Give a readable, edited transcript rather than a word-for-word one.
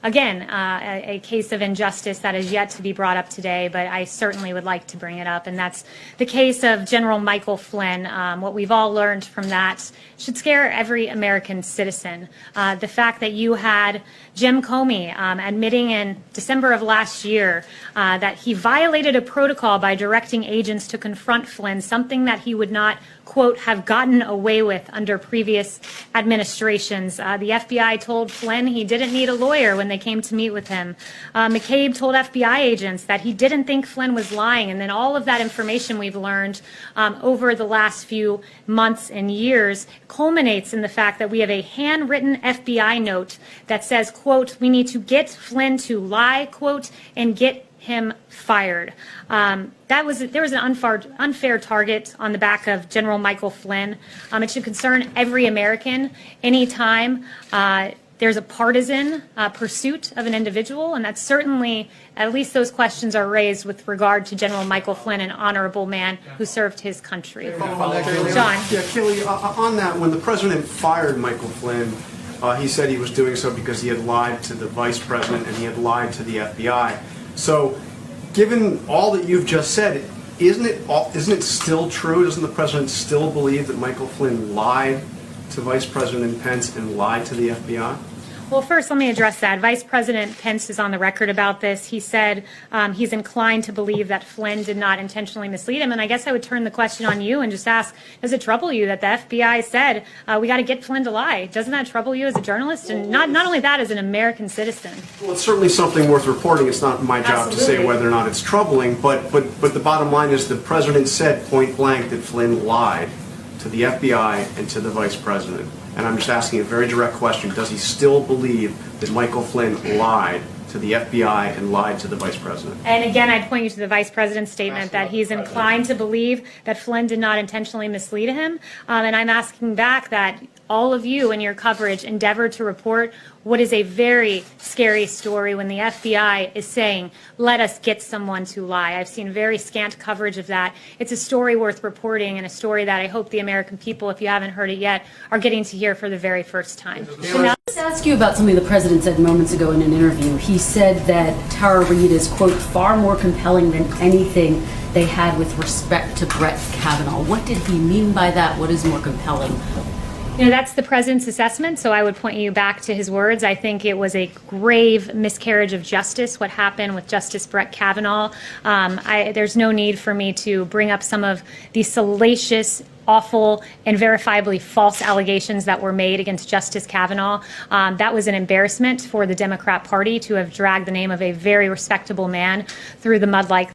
again, a case of injustice that is yet to be brought up today, but I certainly would like to bring it up, and that's the case of General Michael Flynn. What we've all learned from that should scare every American citizen. The fact that you had Jim Comey admitting in December of last year that he violated a protocol by directing agents to confront Flynn, something that he would not, quote, have gotten away with under previous administrations. The FBI told Flynn he didn't need a lawyer when they came to meet with him. McCabe told FBI agents that he didn't think Flynn was lying. And then all of that information we've learned over the last few months and years culminates in the fact that we have a handwritten FBI note that says, quote, we need to get Flynn to lie, quote, and get him fired. There was an unfair target on the back of General Michael Flynn. It should concern every American anytime there's a partisan pursuit of an individual, and that's certainly, at least those questions are raised with regard to General Michael Flynn, an honorable man who served his country. John. Yeah, Kelly, on that, when the president fired Michael Flynn, he said he was doing so because he had lied to the vice president and he had lied to the FBI. So, given all that you've just said, isn't it still true? Doesn't the president still believe that Michael Flynn lied to Vice President Pence and lied to the FBI? Well, first, let me address that. Vice President Pence is on the record about this. He said he's inclined to believe that Flynn did not intentionally mislead him. And I guess I would turn the question on you and just ask, does it trouble you that the FBI said we got to get Flynn to lie? Doesn't that trouble you as a journalist? And not only that, as an American citizen? Well, it's certainly something worth reporting. It's not my job to say whether or not it's troubling. But the bottom line is the president said point blank that Flynn lied to the FBI and to the vice president. And I'm just asking a very direct question. Does he still believe that Michael Flynn lied to the FBI and lied to the vice president? And again, I'd point you to the vice president's statement that he's inclined to believe that Flynn did not intentionally mislead him. And I'm asking back that all of you in your coverage endeavor to report what is a very scary story when the FBI is saying, let us get someone to lie. I've seen very scant coverage of that. It's a story worth reporting and a story that I hope the American people, if you haven't heard it yet, are getting to hear for the very first time. Let's ask you about something the president said moments ago in an interview. He said that Tara Reade is, quote, far more compelling than anything they had with respect to Brett Kavanaugh. What did he mean by that? What is more compelling? You know, that's the president's assessment, so I would point you back to his words. I think it was a grave miscarriage of justice, what happened with Justice Brett Kavanaugh. There's no need for me to bring up some of the salacious, awful, and verifiably false allegations that were made against Justice Kavanaugh. That was an embarrassment for the Democrat Party to have dragged the name of a very respectable man through the mud like